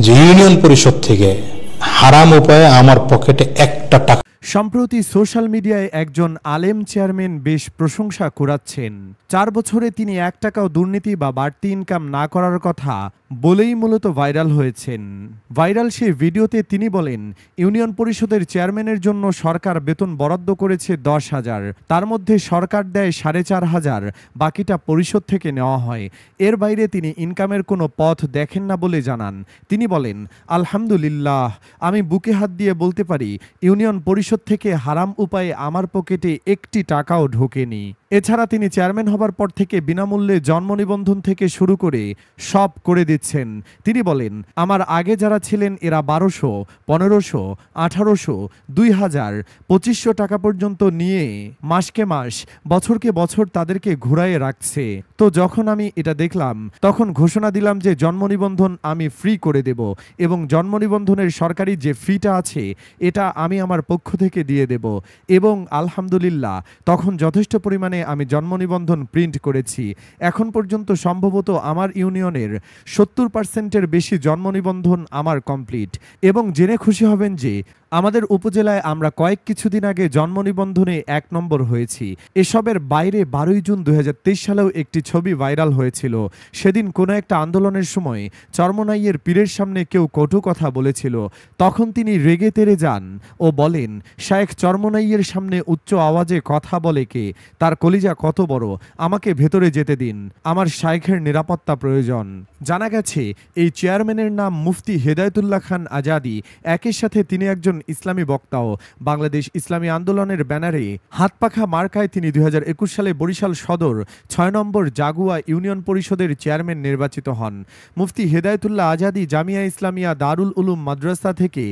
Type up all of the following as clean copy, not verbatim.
যে ইউনিয়ন পরিষদ থেকে হারাম উপায়ে আমার পকেটে একটা টাকা। সম্প্রতি সোশ্যাল মিডিয়ায় একজন আলেম চেয়ারম্যান বেশ প্রশংসা কুড়াচ্ছেন। 4 বছরে তিনি 1 টাকাও দুর্নীতি বা বাড়তি ইনকাম না করার কথা বলেই মূলত ভাইরাল হয়েছেন। ভাইরাল সেই ভিডিওতে তিনি বলেন, ইউনিয়ন পরিষদের চেয়ারম্যানের জন্য সরকার বেতন বরাদ্দ করেছে 10,000, তার মধ্যে সরকার দেয় 4,500, বাকিটা পরিষদ থেকে নেওয়া হয়। এর বাইরে তিনি ইনকামের কোনো পথ দেখেন না বলে জানান। তিনি বলেন, আলহামদুলিল্লাহ, আমি বুকে হাত দিয়ে বলতে পারি ইউনিয়ন পরিষদ থেকে হারাম উপায়ে আমার পকেটে 1টি টাকাও ঢোকেনি। এছাড়া তিনি চেয়ারম্যান হবার পর থেকে বিনামূল্যে জন্ম নিবন্ধন থেকে শুরু করে সব করে দিচ্ছেন। তিনি বলেন, আমার আগে যারা ছিলেন এরা 1200, 1500, 1800, 2000, 2500 টাকা পর্যন্ত নিয়ে মাসকে মাস, বছরকে বছর তাদেরকে ঘুরায়ে রাখছে। তো যখন আমি এটা দেখলাম তখন ঘোষণা দিলাম যে জন্ম নিবন্ধন আমি ফ্রি করে দেব এবং জন্ম নিবন্ধনের সরকারি যে ফিটা আছে এটা আমি আমার পক্ষ থেকে দিয়ে দেব। এবং আলহামদুলিল্লাহ তখন যথেষ্ট পরিমাণে আমি জন্ম নিবন্ধন প্রিন্ট করেছি। এখন পর্যন্ত সম্ভবত আমার ইউনিয়নের 70%-এর বেশি জন্ম নিবন্ধন আমার কমপ্লিট। এবং জেনে খুশি হবেন যে আমাদের উপজেলায় আমরা কিছুদিন আগে জন্ম নিবন্ধনে 1 নম্বর হয়েছি। এসবের বাইরে 12 জুন 2023 সালেও একটি ছবি ভাইরাল হয়েছিল। সেদিন কোনো একটা আন্দোলনের সময় চরমনাইয়ের পীরের সামনে কেউ কটু কথা বলেছিল। তখন তিনি রেগে তেড়ে যান ও বলেন, শায়েখ চরমনাইয়ের সামনে উচ্চ আওয়াজে কথা বলে কে? তার কলিজা কত বড়? আমাকে ভেতরে যেতে দিন, আমার শায়েখের নিরাপত্তা প্রয়োজন। জানা গেছে এই চেয়ারম্যানের নাম মুফতি হেদায়েতুল্লাহ খান আজাদি। একই সাথে তিনি একজন ইসলামী বক্তাও। বাংলাদেশ ইসলামী আন্দোলনের ব্যানারে হাতপাখা মার্কায় তিনি 2021 সালে বরিশাল সদর 6 নম্বর জাগুয়া ইউনিয়ন পরিষদের চেয়ারম্যান নির্বাচিত হন। মুফতি হেদায়েতুল্লাহ আজাদি জামিয়া ইসলামিয়া দারুল উলুম মাদ্রাসা থেকে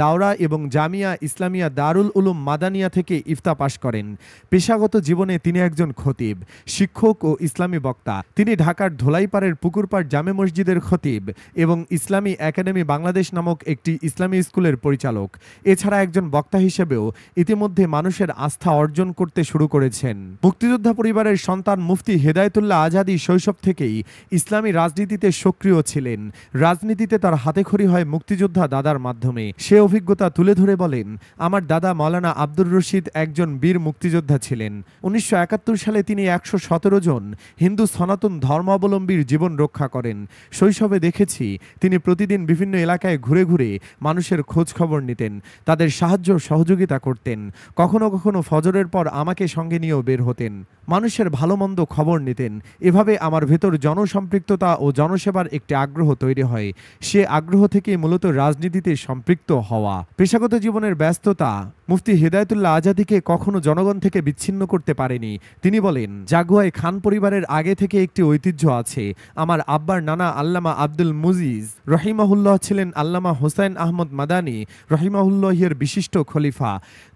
দাওরা এবং জামিয়া ইসলামিয়া দারুল উলুম মাদানিয়া থেকে ইফতা পাশ করেন। পেশাগত জীবনে তিনি একজন খতিব, শিক্ষক ও ইসলামী বক্তা। তিনি ঢাকার ধোলাইপাড়ের পুকুরপাড় জামে মসজিদের খতিব এবং ইসলামী একাডেমি বাংলাদেশ নামক একটি ইসলামী স্কুলের পরিচালক। এছাড়া একজন বক্তা হিসেবেও ইতিমধ্যে মানুষের আস্থা অর্জন করতে শুরু করেছেন। মুক্তিযোদ্ধা পরিবারের সন্তান মুফতি হেদায়েতুল্লাহ আজাদি শৈশব থেকেই ইসলামী রাজনীতিতে সক্রিয় ছিলেন। রাজনীতিতে তার হাতেখড়ি হয় মুক্তিযোদ্ধা দাদার মাধ্যমে। সে অভিজ্ঞতা তুলে ধরে বলেন, আমার দাদা মাওলানা আব্দুর রশিদ একজন বীর মুক্তিযোদ্ধা ছিলেন। 1971 সালে তিনি 117 জন হিন্দু সনাতন ধর্মাবলম্বীর জীবন রক্ষা করেন। শৈশবে দেখেছি তিনি প্রতিদিন বিভিন্ন এলাকায় ঘুরে ঘুরে মানুষের খোঁজ খবর নিতেন, তাদের সাহায্য সহযোগিতা করতেন। কখনো কখনো ফজরের পর আমাকে সঙ্গে নিয়েও বের হতেন, মানুষের ভালো মন্দ খবর নিতেন। এভাবে আমার ভেতর জনসম্পৃক্ততা ও জনসেবার একটি আগ্রহ তৈরি হয়। সে আগ্রহ থেকেই মূলত রাজনীতিতে সম্পৃক্ত হওয়া। পেশাগত জীবনের ব্যস্ততা মুফতি হেদায়েতুল্লাহ আজাদিকে কখনো জনগণ থেকে বিচ্ছিন্ন করতে পারেনি। তিনি বলেন, জাগুয়ায় খান পরিবারের আগে থেকে একটি ঐতিহ্য আছে। আমার আব্বার নানা আল্লামা আব্দুল মুজিজ রহিমাহুল্লাহ ছিলেন আল্লামা হোসাইন আহমদ মাদানী রহিমাহুল্লাহের বিশিষ্ট খলিফা।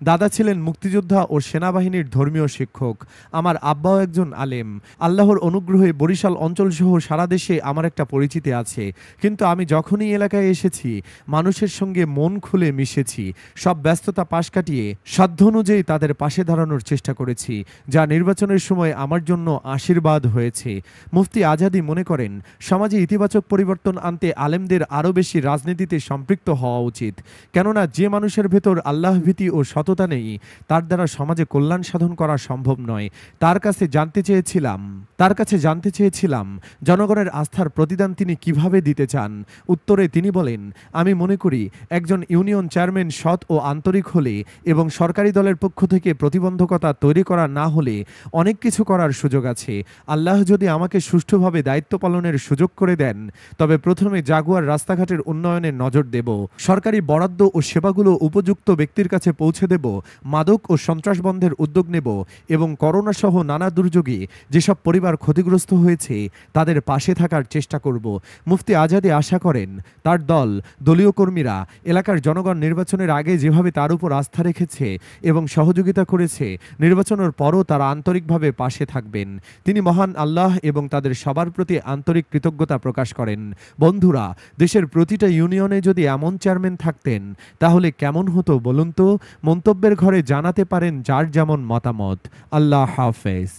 দাদা ছিলেন মুক্তিযোদ্ধা ও সেনাবাহিনীর ধর্মীয় শিক্ষক। আমার আব্বাও একজন আলেম। আল্লাহর অনুগ্রহে বরিশাল অঞ্চলসহ সারা দেশে আমার একটা পরিচিতি আছে। কিন্তু আমি যখনই এলাকায় এসেছি মানুষের সঙ্গে মন খুলে মিশেছি। সব ব্যস্ততা পাশ কাটিয়ে সাধ্য অনুযায়ী তাদের পাশে দাঁড়ানোর চেষ্টা করেছি, যা নির্বাচনের সময় আমার জন্য আশীর্বাদ হয়েছে। মুফতি আজাদি মনে করেন, সমাজে ইতিবাচক পরিবর্তন আনতে আলেমদের আরও বেশি রাজনীতিতে সম্পৃক্ত হওয়া উচিত। কেননা যে মানুষের ভেতর আল্লাহ ভীতি ও সততা নেই তার দ্বারা সমাজে কল্যাণ সাধন করা সম্ভব নয়। তার কাছে জানতে চেয়েছিলাম জনগণের আস্থার প্রতিদান তিনি কিভাবে দিতে চান। উত্তরে তিনি বলেন, আমি মনে করি একজন ইউনিয়ন চেয়ারম্যান সৎ ও আন্তরিক হলে এবং সরকারি দলের পক্ষ থেকে প্রতিবন্ধকতা তৈরি করা না হলে অনেক কিছু করার সুযোগ আছে। আল্লাহ যদি আমাকে সুষ্ঠুভাবে দায়িত্ব পালনের সুযোগ করে দেন তবে প্রথমে জাগুয়ার রাস্তাঘাটের উন্নয়নে নজর দেব, সরকারি বরাদ্দ ও সেবাগুলো উপযুক্ত ব্যক্তির কাছে পৌঁছে দেব, মাদক ও সন্ত্রাস বন্ধের উদ্যোগ নেব এবং করোনা সহ নানা দুর্যোগে যেসব পরিবার ক্ষতিগ্রস্ত হয়েছে তাদের পাশে থাকার চেষ্টা করব। মুফতি আজাদি আশা করেন তার দল, দলীয় কর্মীরা এলাকার জনগণ নির্বাচনের আগে যেভাবে তার উপর আস্থা রেখেছে এবং সহযোগিতা করেছে, নির্বাচনের পরও তারা আন্তরিকভাবে পাশে থাকবেন। তিনি মহান আল্লাহ এবং তাদের সবার প্রতি আন্তরিক কৃতজ্ঞতা প্রকাশ করেন। বন্ধুরা, দেশের প্রতিটা ইউনিয়নে যদি এমন চেয়ারম্যান থাকতেন তাহলে কেমন হতো বলুন তো? মন্তব্যের ঘরে জানাতে পারেন যার যেমন মতামত। আল্লাহ হাফেজ।